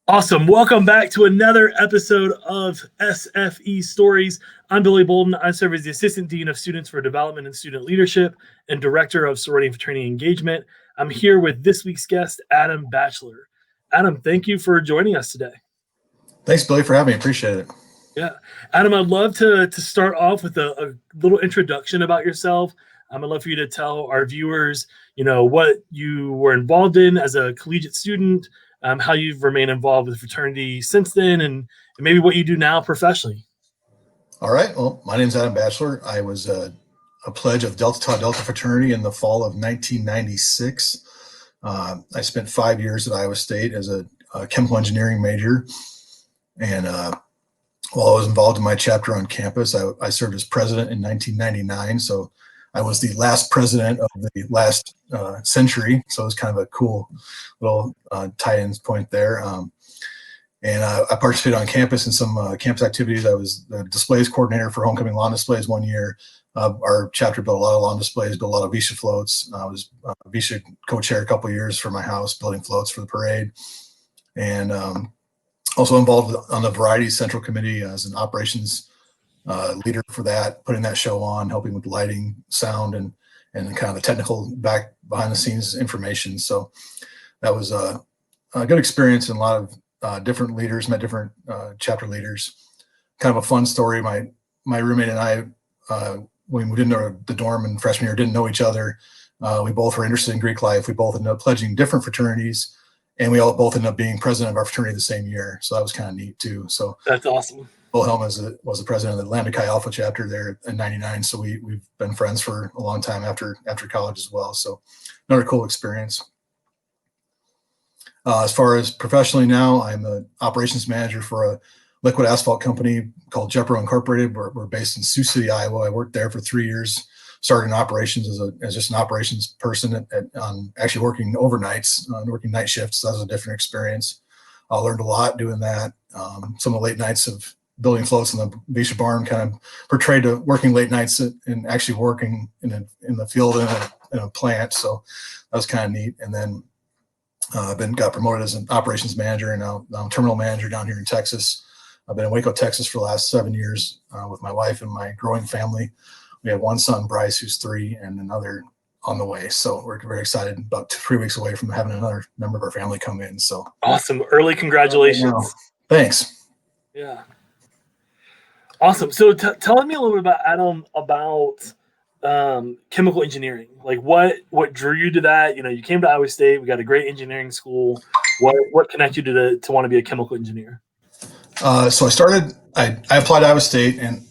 Awesome. Welcome back to another episode of SFE Stories. I'm Billy Bolden. I serve as the Assistant Dean of Students for Development and Student Leadership and Director of Sorority and Fraternity Engagement. I'm here with this week's guest, Adam Batcheller. Adam, thank you for joining us today. Thanks, Billy, for having me. Appreciate it. Yeah. Adam, I'd love to start off with a little introduction about yourself. I'd love for you to tell our viewers, what you were involved in as a collegiate student, how you've remained involved with fraternity since then, and maybe what you do now professionally. All right. Well, my name is Adam Batcheller. I was a pledge of Delta Tau Delta fraternity in the fall of 1996. I spent 5 years at Iowa State as a chemical engineering major. And while I was involved in my chapter on campus, I served as president in 1999. So I was the last president of the last century. So it was kind of a cool little tie-in point there. And I participated on campus in some campus activities. I was the displays coordinator for homecoming lawn displays 1 year. Our chapter built a lot of lawn displays, built a lot of Visha floats. I was Visha co-chair a couple of years for my house, building floats for the parade. And also involved on the Variety Central Committee as an operations leader for that, putting that show on, helping with lighting, sound, and kind of the technical behind the scenes information. So that was a good experience, and a lot of different leaders, met different chapter leaders. Kind of a fun story. My roommate and I, when we moved into the dorm in freshman year, didn't know each other. We both were interested in Greek life. We both ended up pledging different fraternities. And we all both ended up being president of our fraternity the same year. So that was kind of neat too. So that's awesome. Wilhelm was the president of the Lambda Chi Alpha chapter there in 99. So we've been friends for a long time after college as well. So another cool experience. As far as professionally now, I'm an operations manager for a liquid asphalt company called Jepro Incorporated. We're based in Sioux City, Iowa. I worked there for 3 years. Started in operations as just an operations person, actually working overnights, working night shifts. That was a different experience. I learned a lot doing that. Some of the late nights of building floats in the Visha barn kind of portrayed to working late nights and actually working in the field in a plant. So that was kind of neat. And then got promoted as an operations manager, and now I'm terminal manager down here in Texas. I've been in Waco, Texas for the last 7 years with my wife and my growing family. We have one son, Bryce, who's 3, and another on the way. So we're very excited, about 3 weeks away from having another member of our family come in. So awesome. Early congratulations. Thanks. Yeah. Awesome. So tell me a little bit about, Adam, about chemical engineering. Like what drew you to that? You came to Iowa State. We got a great engineering school. What connected you to want to be a chemical engineer? So I applied to Iowa State and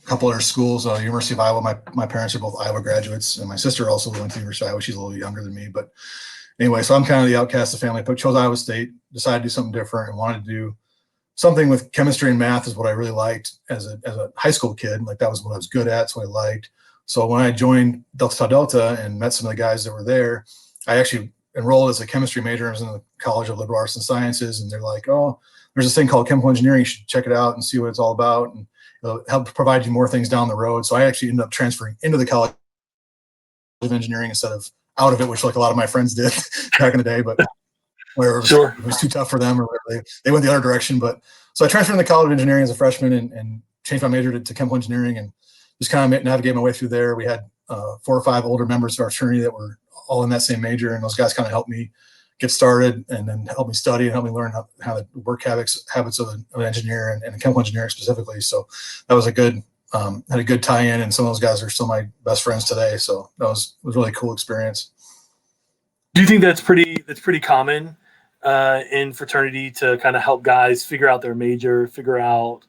couple other schools, University of Iowa. My parents are both Iowa graduates, and my sister also went to the University of Iowa. She's a little younger than me, but anyway, so I'm kind of the outcast of the family. But chose Iowa State, decided to do something different, and wanted to do something with chemistry and math is what I really liked as a high school kid. Like that was what I was good at, so I liked. So when I joined Delta Tau Delta and met some of the guys that were there, I actually enrolled as a chemistry major. I was in the College of Liberal Arts and Sciences, and they're like, "Oh, there's this thing called chemical engineering. You should check it out and see what it's all about." And it'll help provide you more things down the road. So I actually ended up transferring into the College of Engineering instead of out of it, which like a lot of my friends did back in the day, but where it was too tough for them or whatever. They went the other direction. But so I transferred into the College of Engineering as a freshman and changed my major to chemical engineering and just kind of navigate my way through there. We had 4 or 5 older members of our fraternity that were all in that same major, and those guys kind of helped me get started and then help me study and help me learn how the work habits of an engineer and a chemical engineer specifically. So that was had a good tie-in, and some of those guys are still my best friends today. So that was a really cool experience. Do you think that's pretty common in fraternity to kind of help guys figure out their major, figure out,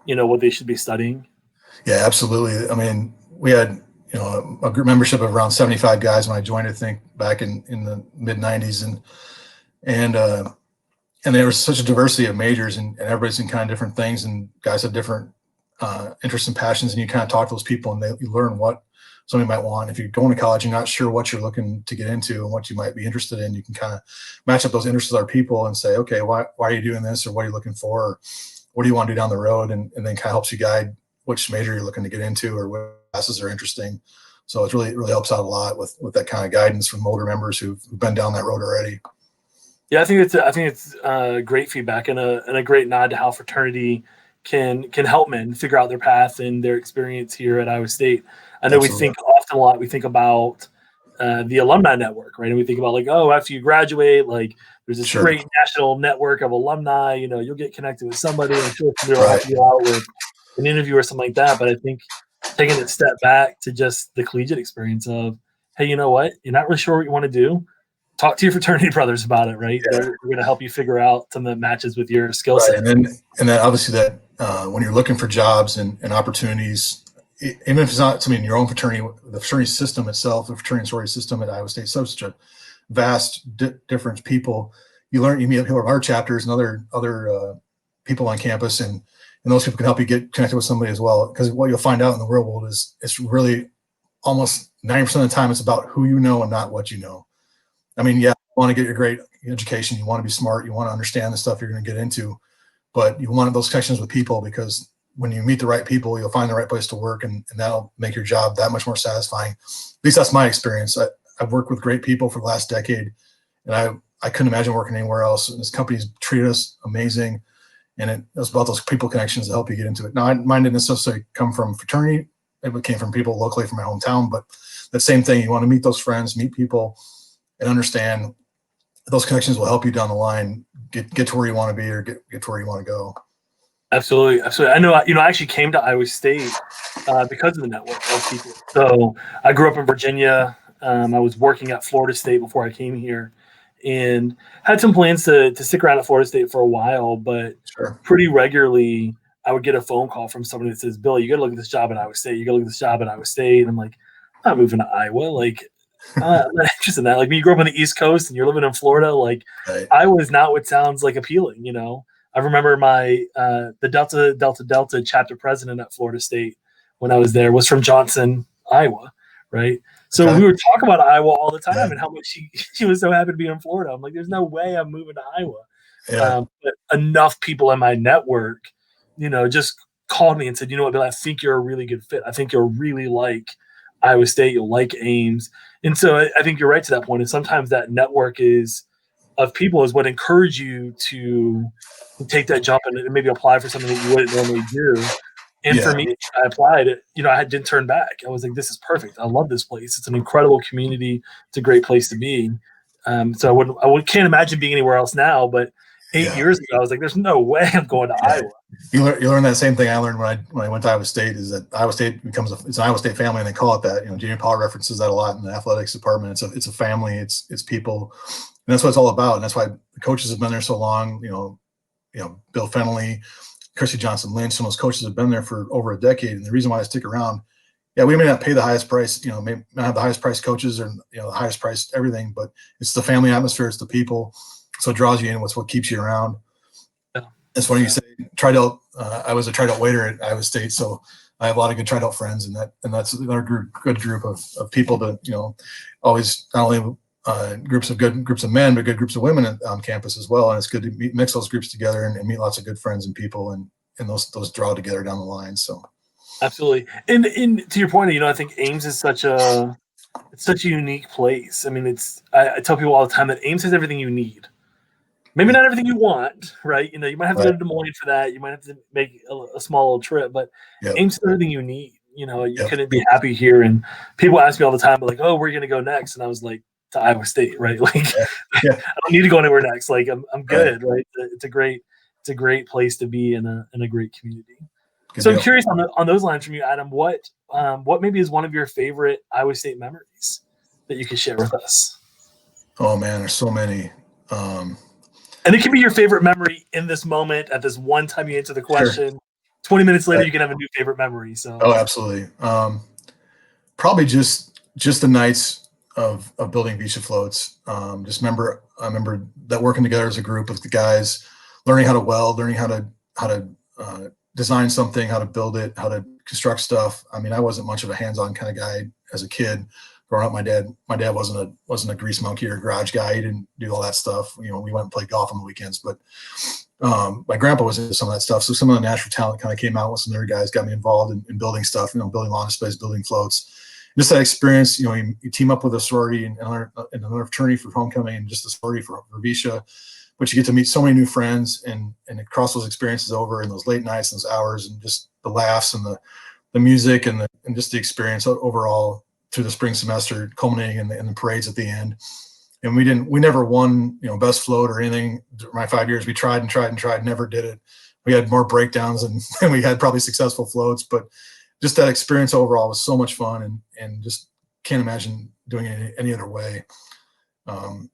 what they should be studying? Yeah, absolutely. I mean, we had, a group membership of around 75 guys when I joined, I think back in the mid 90s. And there was such a diversity of majors and everybody's in kind of different things, and guys have different interests and passions, and you kind of talk to those people and you learn what somebody might want. If you're going to college, you're not sure what you're looking to get into and what you might be interested in, you can kind of match up those interests with our people and say, okay, why are you doing this, or what are you looking for, or what do you want to do down the road, and then kind of helps you guide which major you're looking to get into or what classes are interesting. So it really helps out a lot with that kind of guidance from older members who've been down that road already. Yeah, I think it's great feedback and a great nod to how fraternity can help men figure out their path and their experience here at Iowa State. I know we Absolutely. think often a lot. We think about the alumni network, right? And we think about like, oh, after you graduate, like there's this Sure. great national network of alumni. You know, you'll get connected with somebody. I'm sure somebody will Right. help you out with an interview or something like that. But I think taking a step back to just the collegiate experience of, hey, you know what? You're not really sure what you want to do, talk to your fraternity brothers about it, right? Yeah. They're going to help you figure out something that matches with your skill Right. set. And then obviously that when you're looking for jobs and opportunities, even if it's not something in your own fraternity, the fraternity system itself, the fraternity and sorority system at Iowa State, so such a vast different people. You meet people from our chapters and other people on campus, and those people can help you get connected with somebody as well. Because what you'll find out in the real world is it's really almost 90% of the time it's about who you know and not what you know. I mean, yeah, you want to get your great education, you want to be smart, you want to understand the stuff you're going to get into, but you want those connections with people, because when you meet the right people, you'll find the right place to work, and that'll make your job that much more satisfying. At least that's my experience. I've worked with great people for the last decade, and I couldn't imagine working anywhere else. And this company's treated us amazing, and it was about those people connections that help you get into it. Now, mine didn't necessarily come from fraternity; it came from people locally from my hometown. But that same thing, you want to meet those friends, meet people, and understand those connections will help you down the line get to where you want to be, or get to where you want to go. Absolutely, absolutely. I know. You know, I actually came to Iowa State because of the network of people. So I grew up in Virginia. I was working at Florida State before I came here, and had some plans to stick around at Florida State for a while. But Sure. pretty regularly, I would get a phone call from somebody that says, "Bill, you got to look at this job at Iowa State. You got to look at this job at Iowa State." And I'm like, "I'm not moving to Iowa. Like, I'm not interested in that. Like, when you grew up on the East Coast and you're living in Florida, like, Right. Iowa is not what sounds like appealing, you know." I remember my the Delta chapter president at Florida State when I was there was from Johnson, Iowa, right? So Okay. we would talk about Iowa all the Yeah. time and how much she was so happy to be in Florida. I'm like, there's no way I'm moving to Iowa. Yeah. But enough people in my network, you know, just called me and said, you know what, Bill, I think you're a really good fit. I think you'll really like Iowa State. You'll like Ames. And so I think you're right to that point. And sometimes that network is of people is what encourage you to take that jump and maybe apply for something that you wouldn't normally do. And for Yeah. me, I applied it. You know, I didn't turn back. I was like, "This is perfect. I love this place. It's an incredible community. It's a great place to be." So can't imagine being anywhere else now. But 8 years ago, I was like, "There's no way I'm going to Yeah. Iowa." You learn that same thing I learned when I went to Iowa State, is that Iowa State it's an Iowa State family, and they call it that. You know, Jamie Powell references that a lot in the athletics department. It's a family. It's people, and that's what it's all about. And that's why the coaches have been there so long. Bill Fennelly, Chrissy Johnson Lynch, some of those coaches have been there for over a decade. And the reason why I stick around, yeah, we may not pay the highest price, may not have the highest price coaches, or the highest price everything, but it's the family atmosphere, it's the people, so it draws you in. What's what keeps you around. Yeah. It's funny you say Triedelt. I was a Triedelt waiter at Iowa State, so I have a lot of good Triedelt friends, and that's another good group of people to always, not only groups of men, but good groups of women on campus as well. And it's good to mix those groups together and meet lots of good friends and people, and those draw together down the line. So Absolutely. And to your point, you know, I think Ames is such a unique place. I mean, I tell people all the time that Ames has everything you need. Maybe not everything you want, right? You know, you might have to go right, to Des Moines for that. You might have to make a small little trip, but yep, Ames is everything you need. You know, you yep, couldn't be happy here. And people ask me all the time, like, "Oh, where are you going to go next?" And I was like, "To Iowa State," right? Like, yeah, I yeah, don't need to go anywhere next. Like, I'm right, good, right? It's a great place to be in a great community. good So I'm deal. curious on those lines from you, Adam. What maybe is one of your favorite Iowa State memories that you could share with us? Oh man, there's so many. Um, And it can be your favorite memory in this moment at this one time you answer the sure. question. 20 minutes later, Right. you can have a new favorite memory. So Oh, absolutely. Probably just the nights of building Visa floats. I remember that working together as a group of the guys, learning how to weld, learning how to design something, how to build it, how to construct stuff. I mean, I wasn't much of a hands-on kind of guy as a kid. Growing up, my dad wasn't a grease monkey or a garage guy. He didn't do all that stuff. We went and played golf on the weekends, but my grandpa was into some of that stuff. So some of the natural talent kind of came out with some other guys, got me involved in building stuff, building lawn displays, building floats. just that experience, you team up with a sorority and another fraternity for homecoming, and just the sorority for Visha, but you get to meet so many new friends and cross those experiences over, and those late nights and those hours, and just the laughs and the music and just the experience overall through the spring semester, culminating in the parades at the end. And we never won, best float or anything. My 5 years, we tried and tried and tried, never did it. We had more breakdowns than we had probably successful floats, but just that experience overall was so much fun, and just can't imagine doing it any other way. And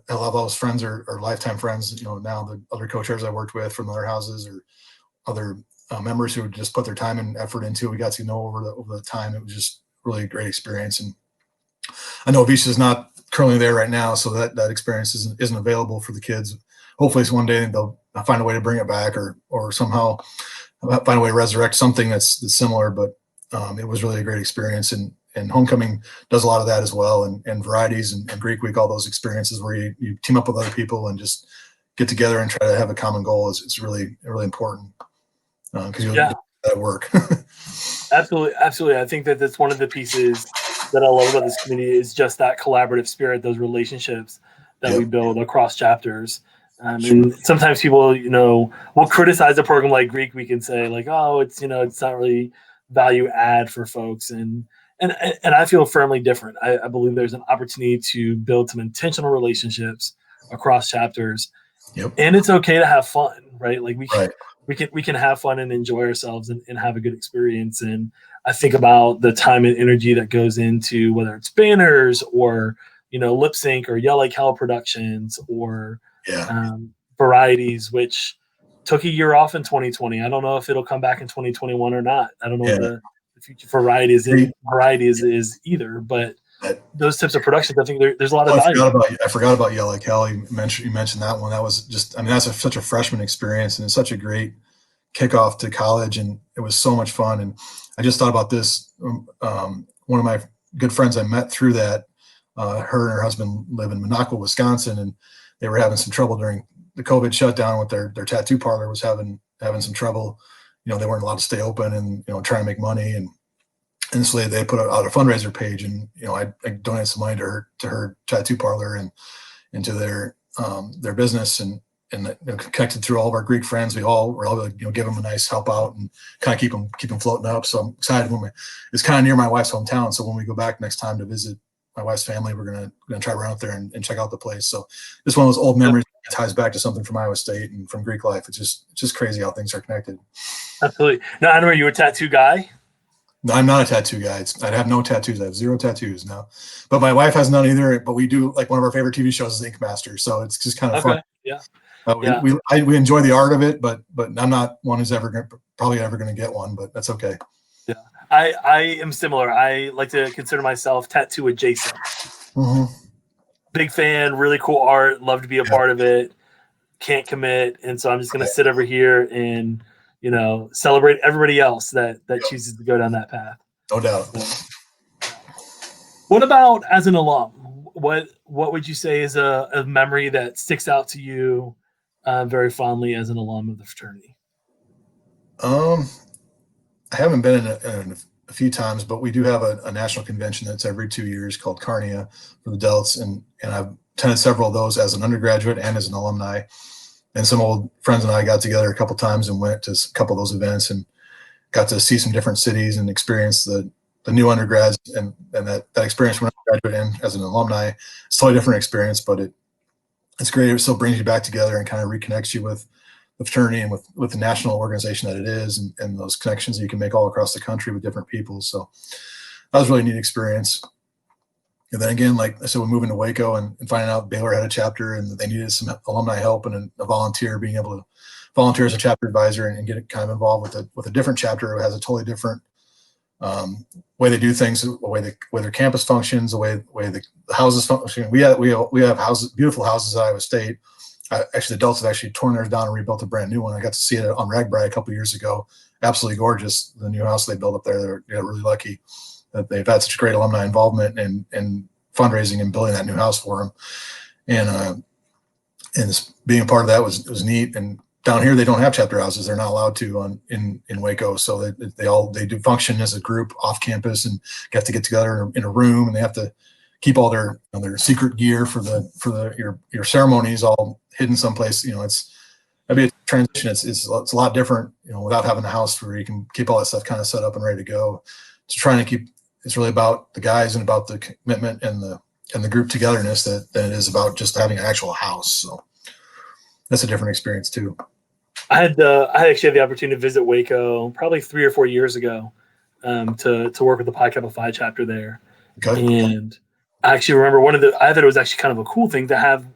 a lot of those friends are lifetime friends. Now the other co-chairs I worked with from other houses or other members who just put their time and effort into it, we got to know over the time. It was just really a great experience. And I know Visha is not currently there right now, so that experience isn't available for the kids. Hopefully, one day they'll find a way to bring it back, or somehow find a way to resurrect something that's similar. But it was really a great experience, and homecoming does a lot of that as well, and varieties and Greek week, all those experiences where you team up with other people and just get together and try to have a common goal is really important, because you'll get that work. Absolutely. I think that's one of the pieces that I love about this community is just that collaborative spirit, those relationships that we build across chapters. And sometimes people, will criticize a program like Greek Week and say like, oh, it's not really value add for folks. And I feel firmly different. I believe there's an opportunity to build some intentional relationships across chapters. And it's okay to have fun, right? Like we can have fun and enjoy ourselves and have a good experience. And I think about the time and energy that goes into whether it's banners or, lip sync or Yell Like Hell productions or varieties, which took a year off in 2020. I don't know if it'll come back in 2021 or not. I don't know what the future variety is either, but those types of productions, I think there's a lot of value. I forgot about Yell Like Hell. You mentioned that one. That was just, that's such a freshman experience, and it's such a great kickoff to college, and it was so much fun. And I just thought about this. One of my good friends I met through that, her and her husband live in Minocqua, Wisconsin, and they were having some trouble during the COVID shutdown with their tattoo parlor was having some trouble. They weren't allowed to stay open and, trying to make money. And so they put out a fundraiser page, and, I donated some money to her tattoo parlor and to their business, and connected through all of our Greek friends. We all were able to, give them a nice help out and kind of keep them floating up. So I'm excited it's kind of near my wife's hometown. So when we go back next time to visit my wife's family, we're going to try around out there and check out the place. So it's one of those old memories that ties back to something from Iowa State and from Greek life. It's just crazy how things are connected. Absolutely. Now, Adam, are you a tattoo guy? No, I'm not a tattoo guy. I have no tattoos. I have 0 tattoos now, but my wife has none either. But we do, like, one of our favorite TV shows is Ink Master. So it's just kind of fun. Yeah. We enjoy the art of it, but I'm not one who's probably ever going to get one, but that's okay. Yeah. I am similar. I like to consider myself tattoo adjacent. Mm-hmm. Big fan, really cool art. Love to be a part of it. Can't commit. And so I'm just going to sit over here and, celebrate everybody else that chooses to go down that path. No doubt. What about as an alum? What would you say is a memory that sticks out to you very fondly as an alum of the fraternity? I haven't been in a few times, but we do have a national convention that's every 2 years called Carnia for the Delts, and I've attended several of those as an undergraduate and as an alumni. And some old friends and I got together a couple times and went to a couple of those events and got to see some different cities and experience the new undergrads and that experience when I graduated and as an alumni. It's a totally different experience, but it's great. It still brings you back together and kind of reconnects you with the fraternity and with the national organization that it is, and those connections that you can make all across the country with different people. So that was a really neat experience. And then again, like I said, we're moving to Waco and finding out Baylor had a chapter and they needed some alumni help and a volunteer, being able to volunteer as a chapter advisor and get kind of involved with a different chapter who has a totally different way they do things, the way their campus functions, the way the houses function. We have houses, beautiful houses at Iowa State. Actually, the adults have actually torn theirs down and rebuilt a brand new one. I got to see it on Ragbri a couple of years ago. Absolutely gorgeous. The new house they built up there. They're really lucky that they've had such great alumni involvement and fundraising and building that new house for them. And being a part of that was neat. And down here they don't have chapter houses. They're not allowed to in Waco. So they do function as a group off campus and have to get together in a room, and they have to keep all their secret gear for your ceremonies all hidden someplace. That'd be a transition. It's a lot different, without having a house where you can keep all that stuff kind of set up and ready to go. It's trying to keep. It's really about the guys and about the commitment and the group togetherness than it is about just having an actual house. So that's a different experience too. I actually had the opportunity to visit Waco probably 3 or 4 years ago, to work with the Pi Kappa Phi chapter there. Okay. And I actually remember I thought it was actually kind of a cool thing to have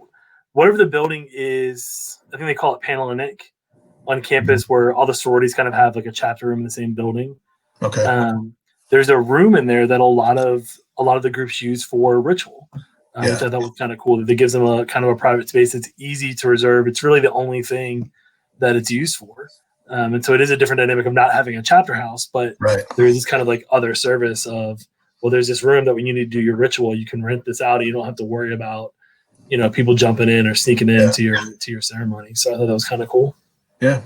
whatever the building is. I think they call it Panhellenic on campus, where all the sororities kind of have like a chapter room in the same building. Okay. There's a room in there that a lot of the groups use for ritual, which I thought was kind of cool. That gives them a kind of a private space that's easy to reserve. It's really the only thing that it's used for. And so it is a different dynamic of not having a chapter house, but there is this kind of like other service of, well, there's this room that when you need to do your ritual, you can rent this out and you don't have to worry about, people jumping in or sneaking into your ceremony. So I thought that was kind of cool. Yeah.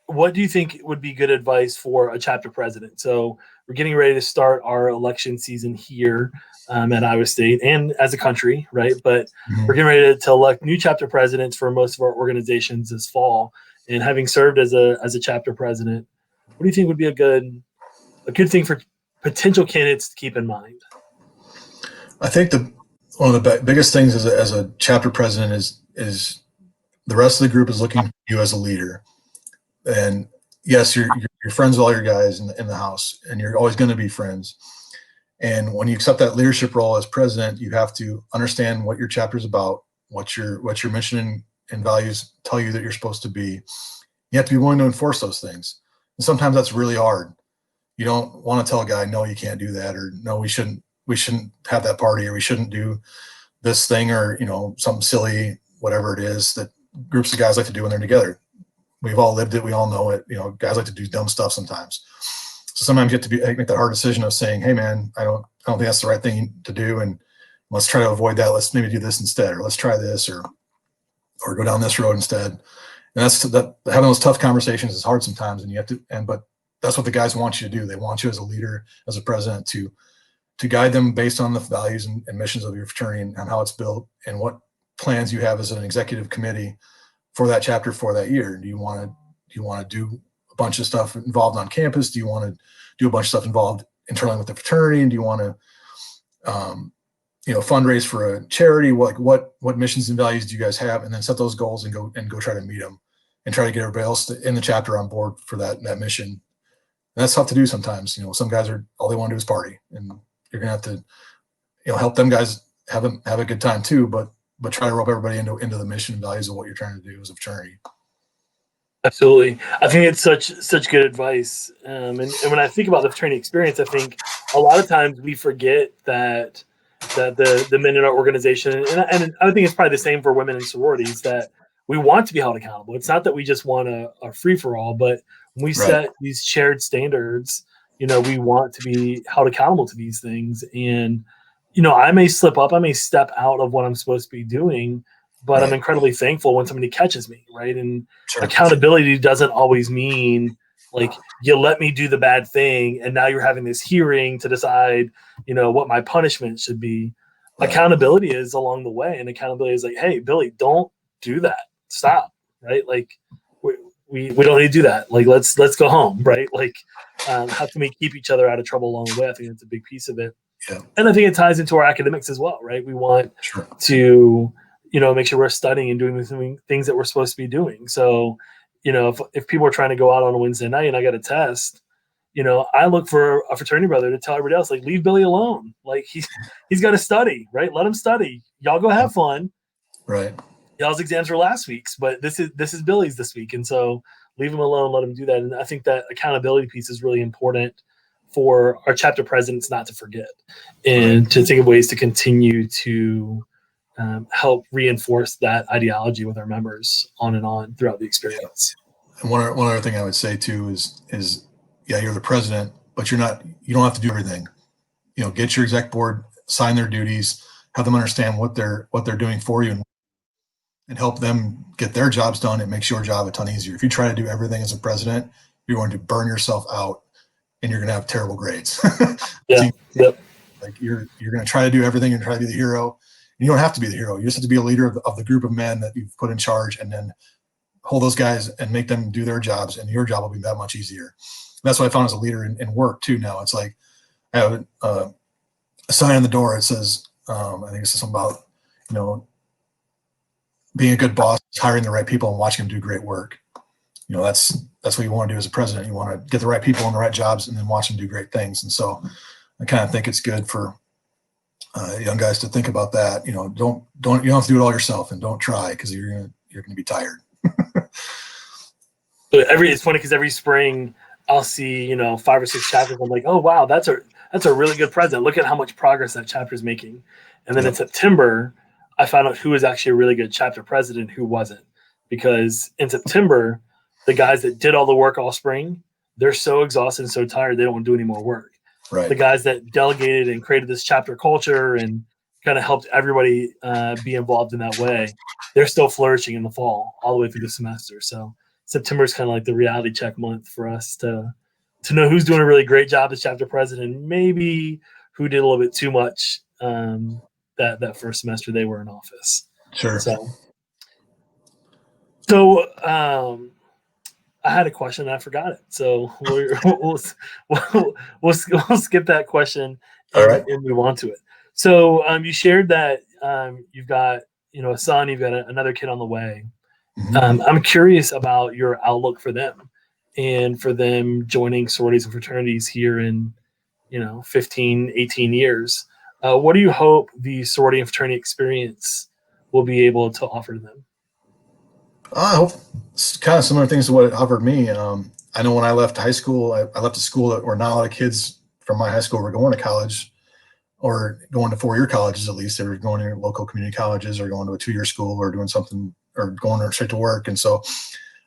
What do you think would be good advice for a chapter president? So we're getting ready to start our election season here at Iowa State and as a country, right? But we're getting ready to elect new chapter presidents for most of our organizations this fall. And having served as a chapter president, what do you think would be a good thing for potential candidates to keep in mind? I think one of the biggest things as a chapter president is the rest of the group is looking at you as a leader. And yes, you're friends with all your guys in the house, and you're always going to be friends. And when you accept that leadership role as president, you have to understand what your chapter is about, what your mission and values tell you that you're supposed to be. You have to be willing to enforce those things. And sometimes that's really hard. You don't want to tell a guy, no, you can't do that, or no, we shouldn't have that party, or we shouldn't do this thing, or something silly, whatever it is that groups of guys like to do when they're together. We've all lived it. We all know it. Guys like to do dumb stuff sometimes. So sometimes you have to make that hard decision of saying, hey man, I don't think that's the right thing to do. And let's try to avoid that. Let's maybe do this instead, or let's try this, or go down this road instead. And having those tough conversations is hard sometimes. And you have to, but that's what the guys want you to do. They want you as a leader, as a president, to guide them based on the values and missions of your fraternity and how it's built and what plans you have as an executive committee for that chapter for that year. Do you want to do a bunch of stuff involved on campus? Do you want to do a bunch of stuff involved internally with the fraternity? And do you want to, fundraise for a charity? What missions and values do you guys have? And then set those goals and go try to meet them and try to get everybody else in the chapter on board for that mission. And that's tough to do sometimes. Some guys all they want to do is party, and you're gonna have to, help them guys have a good time too, but try to rope everybody into the mission and values of what you're trying to do as a fraternity. Absolutely. I think it's such good advice. And when I think about the fraternity experience, I think a lot of times we forget that the men in our organization, and I think it's probably the same for women in sororities, that we want to be held accountable. It's not that we just want a free-for-all, but when we set these shared standards, we want to be held accountable to these things. And, I may slip up, I may step out of what I'm supposed to be doing, but I'm incredibly thankful when somebody catches me, right? And accountability doesn't always mean like you let me do the bad thing and now you're having this hearing to decide, what my punishment should be. Accountability is along the way, and accountability is like, hey, Billy, don't do that. Stop, right? Like we don't need to do that. Like let's go home, right? Like how can we keep each other out of trouble along the way? I think that's a big piece of it. Yeah. And I think it ties into our academics as well, right? We want to, make sure we're studying and doing the things that we're supposed to be doing. So, if people are trying to go out on a Wednesday night and I got a test, I look for a fraternity brother to tell everybody else, like, leave Billy alone. Like he's got to study, right? Let him study. Y'all go have fun. Right. Y'all's exams were last week's, but this is Billy's this week. And so leave him alone, let him do that. And I think that accountability piece is really important for our chapter presidents not to forget, and to think of ways to continue to help reinforce that ideology with our members on and on throughout the experience. And one other thing I would say too is you're the president, but you don't have to do everything. Get your exec board, sign their duties, have them understand what they're doing for you and and help them get their jobs done, it makes your job a ton easier. If you try to do everything as a president, you're going to burn yourself out and you're going to have terrible grades. Yeah. Yep. Like you're going to try to do everything and try to be the hero. You don't have to be the hero. You just have to be a leader of the group of men that you've put in charge, and then hold those guys and make them do their jobs, and your job will be that much easier. That's what I found as a leader in work too. Now it's like I have a sign on the door. It says, I think it says something about, being a good boss, hiring the right people and watching them do great work. That's what you want to do as a president. You want to get the right people in the right jobs and then watch them do great things. And so I kind of think it's good for young guys to think about that. You don't have to do it all yourself, and don't try, because you're gonna be tired. But it's funny because every spring I'll see 5 or 6 chapters. I'm like, oh wow, that's a really good president. Look at how much progress that chapter is making. And then in September, I found out who was actually a really good chapter president, who wasn't. Because in September, the guys that did all the work all spring, they're so exhausted and so tired they don't want to do any more work. Right. The guys that delegated and created this chapter culture and kind of helped everybody be involved in that way, they're still flourishing in the fall all the way through the semester. So September is kind of like the reality check month for us to know who's doing a really great job as chapter president, maybe who did a little bit too much that first semester they were in office. Sure. So I had a question and I forgot it. So we'll skip that question and move on to it. So you shared that you've got a son, you've got another kid on the way. Mm-hmm. I'm curious about your outlook for them and for them joining sororities and fraternities here in 15, 18 years. What do you hope the sorority and fraternity experience will be able to offer to them? I hope it's kind of similar things to what it offered me. I know when I left high school, I left a school where not a lot of kids from my high school were going to college, or going to 4-year colleges. At least they were going to local community colleges, or going to a 2-year school, or doing something, or going straight to work. And so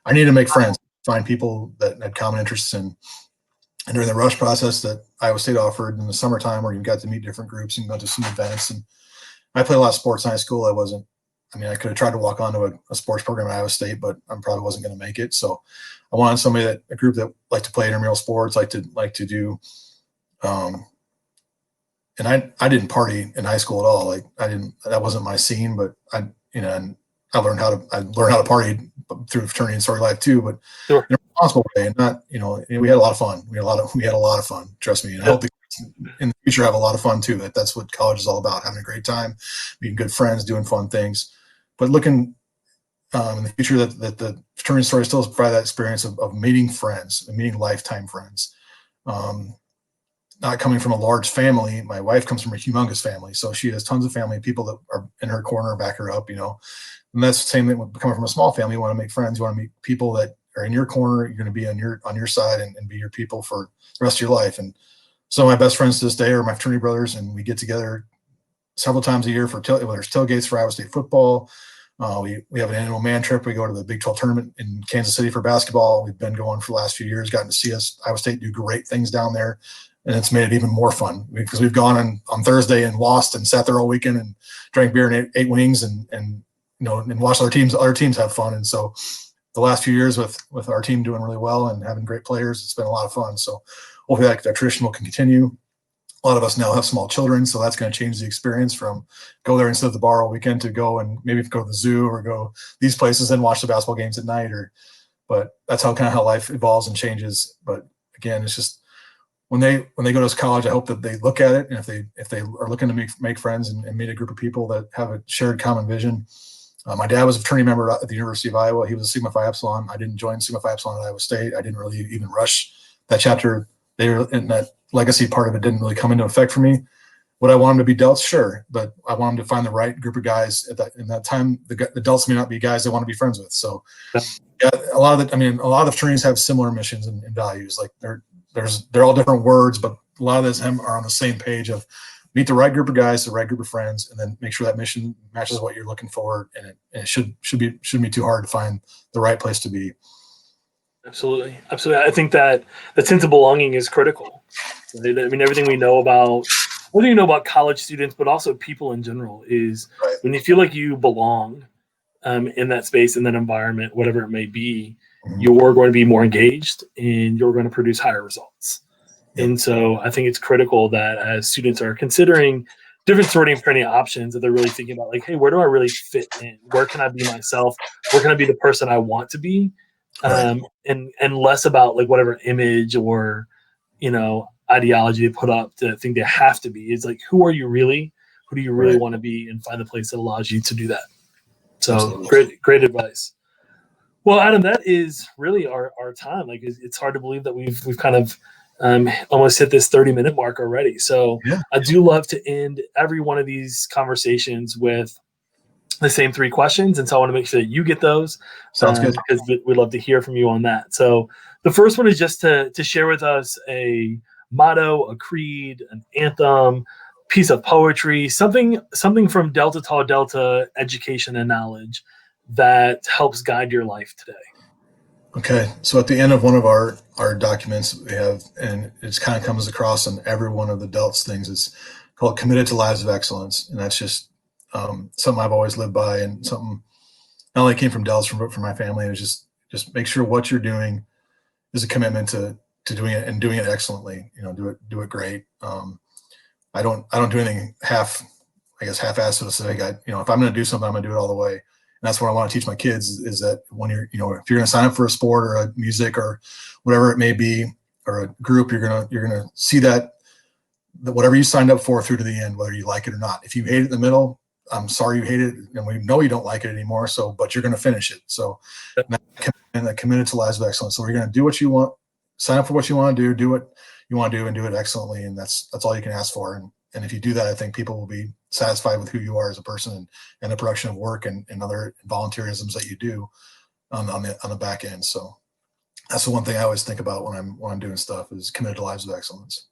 I needed to make friends, find people that had common interests. And during the rush process that Iowa State offered in the summertime, where you got to meet different groups and go to some events. And I played a lot of sports in high school. I could have tried to walk onto a sports program at Iowa State, but I probably wasn't going to make it. So I wanted a group that liked to play intramural sports, like to do. And I didn't party in high school at all. That wasn't my scene, but I learned how to party through fraternity and sorority life too, but sure, in a responsible way. And not, we had a lot of fun. We had a lot of fun. Trust me. And I hope in the future have a lot of fun too. That's what college is all about: having a great time, meeting good friends, doing fun things. But looking in the future, that the fraternity story still provide that experience of meeting friends and meeting lifetime friends. Not coming from a large family, my wife comes from a humongous family, so she has tons of family, people that are in her corner, back her up, and that's the same thing with coming from a small family. You want to make friends, you want to meet people that are in your corner, you're going to be on your side and be your people for the rest of your life. And some of my best friends to this day are my fraternity brothers, and we get together several times a year for whether it's tailgates for Iowa State football. We have an annual man trip. We go to the Big 12 tournament in Kansas City for basketball. We've been going for the last few years, gotten to see Iowa State do great things down there. And it's made it even more fun because we've gone on Thursday and lost and sat there all weekend and drank beer and ate wings and watched other teams have fun. And so the last few years with our team doing really well and having great players, it's been a lot of fun. So hopefully that tradition will continue. A lot of us now have small children, so that's going to change the experience from go there and sit at the bar all weekend to go and maybe go to the zoo or go these places and watch the basketball games at night. But that's how life evolves and changes. But again, it's just when they go to college, I hope that they look at it, and if they are looking to make friends and meet a group of people that have a shared common vision. My dad was a fraternity member at the University of Iowa. He was a Sigma Phi Epsilon. I didn't join Sigma Phi Epsilon at Iowa State. I didn't really even rush that chapter. They were in that legacy part of it didn't really come into effect for me. Would I want them to be delts? Sure, but I want them to find the right group of guys in that time. The delts may not be guys they want to be friends with. So, yeah, a lot of the fraternities have similar missions and values. Like they're all different words, but a lot of them are on the same page of meet the right group of guys, the right group of friends, and then make sure that mission matches what you're looking for. And it shouldn't be too hard to find the right place to be. Absolutely. I think that the sense of belonging is critical. Everything we know about college students, but also people in general, is when you feel like you belong, in that space, in that environment, whatever it may be, Mhm. you're going to be more engaged and you're going to produce higher results. Yep. And so I think it's critical that as students are considering different sorting and training options, that they're really thinking about like, hey, where do I really fit in? Where can I be myself? Where can I be the person I want to be? Right. And less about like whatever image or, ideology they put up to think they have to be. It's like, who are you really? Who do you really Right. want to be? And find the place that allows you to do that. So Absolutely. great advice. Well, Adam, that is really our time. Like, it's hard to believe that we've kind of almost hit this 30-minute mark already. So Yeah. I do love to end every one of these conversations with the same 3 questions. And so I want to make sure that you get those Sounds good. because we'd love to hear from you on that. So the first one is just to share with us a motto, a creed, an anthem, piece of poetry, something from Delta Tau Delta education and knowledge that helps guide your life today. Okay. So at the end of one of our documents we have, and it's kind of comes across in every one of the DELTS things, is called Committed to Lives of Excellence. And that's just something I've always lived by, and something not only came from DELTS, but from my family. It was just make sure what you're doing is a commitment to doing it and doing it excellently. Do it great. I don't do anything half-assed for the sake. If I'm going to do something, I'm going to do it all the way. And that's what I want to teach my kids is that when if you're going to sign up for a sport or a music or whatever it may be, or a group, you're going to see that whatever you signed up for through to the end, whether you like it or not. If you hate it in the middle, I'm sorry you hate it, and we know you don't like it anymore. But you're going to finish it. So, and committed to lives of excellence. So you're going to do what you want, sign up for what you want to do what you want to do, and do it excellently. And that's all you can ask for. And if you do that, I think people will be satisfied with who you are as a person and the production of work and other volunteerisms that you do on the back end. So that's the one thing I always think about when I'm doing stuff is committed to lives of excellence.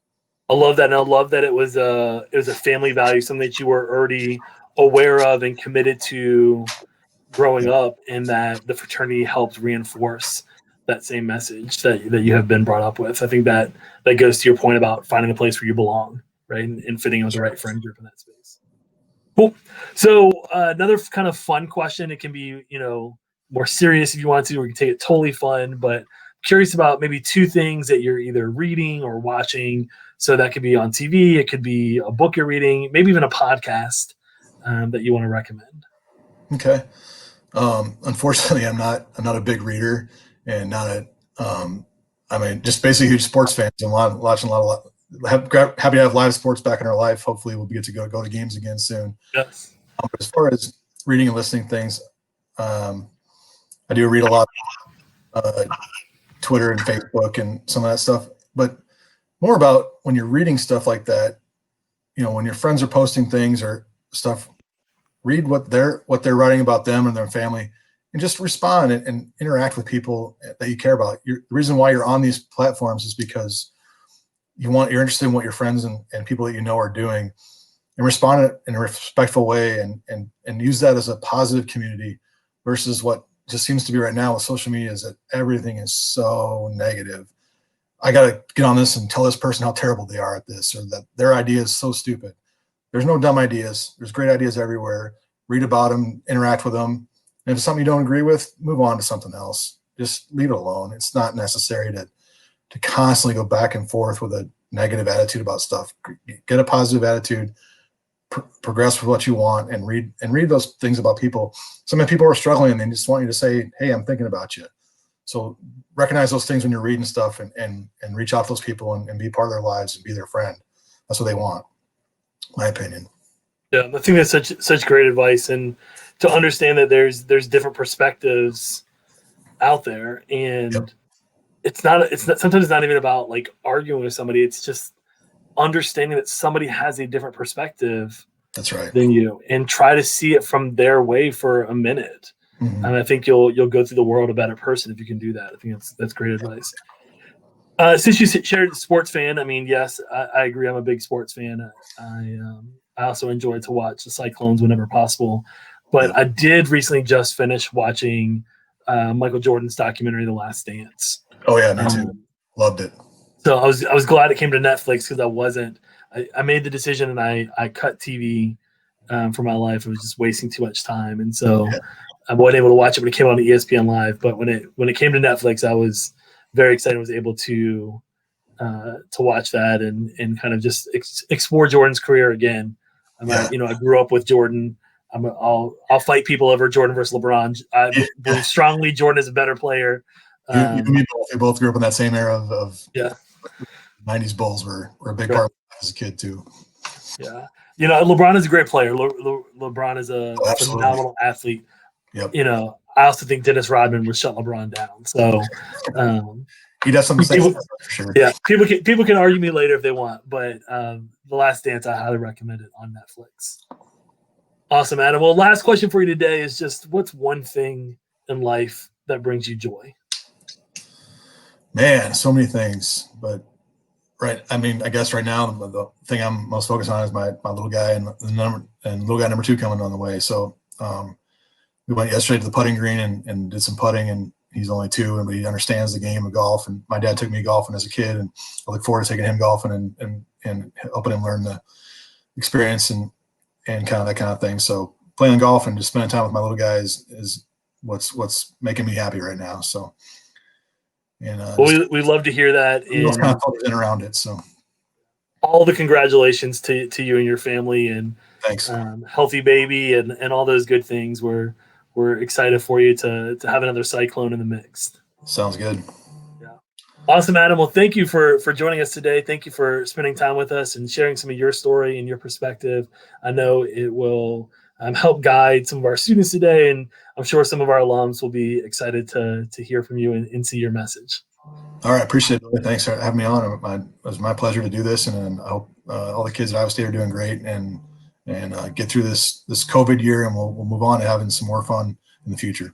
I love that. And I love that it was a family value, something that you were already aware of and committed to growing up, and that the fraternity helped reinforce that same message that you have been brought up with. I think that goes to your point about finding a place where you belong, right? And fitting with the right friend group in that space. Cool. So another kind of fun question. It can be, more serious if you want to, or you can take it totally fun, but curious about maybe 2 things that you're either reading or watching. So that could be on TV. It could be a book you're reading, maybe even a podcast that you want to recommend. Okay. Unfortunately, I'm not a big reader, and not just basically a huge sports fan. I'm watching a lot of happy to have live sports back in our life. Hopefully we'll get to go to games again soon. Yes. But as far as reading and listening things, I do read a lot of Twitter and Facebook and some of that stuff, but more about when you're reading stuff like that, when your friends are posting things or stuff, read what they're writing about them and their family, and just respond and interact with people that you care about. The reason why you're on these platforms is because you're interested in what your friends and people that you know are doing, and respond in a respectful way and use that as a positive community versus what just seems to be right now with social media, is that everything is so negative. I got to get on this and tell this person how terrible they are at this, or that their idea is so stupid. There's no dumb ideas. There's great ideas everywhere. Read about them, interact with them. And if it's something you don't agree with, move on to something else. Just leave it alone. It's not necessary to constantly go back and forth with a negative attitude about stuff. Get a positive attitude, progress with what you want, and read those things about people. So many people are struggling and they just want you to say, hey, I'm thinking about you. So recognize those things when you're reading stuff, and reach out to those people and be part of their lives and be their friend. That's what they want, my opinion. Yeah, I think that's such great advice, and to understand that there's different perspectives out there, and Yep. it's not sometimes it's not even about like arguing with somebody. It's just understanding that somebody has a different perspective That's right. than you, and try to see it from their way for a minute. Mm-hmm. And I think you'll go through the world a better person if you can do that. I think that's great advice. Since you shared sports fan, I mean, yes, I agree. I'm a big sports fan. I also enjoy to watch the Cyclones whenever possible. But Yep. I did recently just finish watching Michael Jordan's documentary, The Last Dance. Oh yeah, me too. Loved it. So I was glad it came to Netflix, because I made the decision and I cut TV from my life. It was just wasting too much time. And so I wasn't able to watch it when it came on ESPN Live, but when it came to Netflix, I was very excited. Was able to watch that and kind of just explore Jordan's career again. Yeah. I grew up with Jordan. I'll fight people over Jordan versus LeBron. I believe strongly Jordan is a better player. You and me both. We both grew up in that same era of Yeah. 90s Bulls were a big part of it as a kid too. Yeah. LeBron is a great player. LeBron is a phenomenal athlete. Yep. I also think Dennis Rodman would shut LeBron down. So he does some mistakes for sure. Yeah. People can argue me later if they want, but The Last Dance, I highly recommend it on Netflix. Awesome, Adam. Well, last question for you today is just what's one thing in life that brings you joy? Man, so many things, but right. I mean, I guess right now the thing I'm most focused on is my little guy and little guy number 2 coming on the way. So we went yesterday to the putting green and did some putting, and he's only 2, and he understands the game of golf. And my dad took me golfing as a kid, and I look forward to taking him golfing and helping him learn the experience and kind of that kind of thing. So playing golf and just spending time with my little guys is what's making me happy right now. So. And we love to hear that. Kind of in around it. So all the congratulations to you and your family, and thanks. Healthy baby and all those good things. We're excited for you to have another cyclone in the mix. Sounds good. Yeah. Awesome, Adam. Well, thank you for joining us today. Thank you for spending time with us and sharing some of your story and your perspective. I know it will help guide some of our students today, and I'm sure some of our alums will be excited to hear from you and see your message. All right, appreciate it. Thanks for having me on. It was my pleasure to do this, and I hope all the kids at Iowa State are doing great and get through this COVID year, and we'll move on to having some more fun in the future.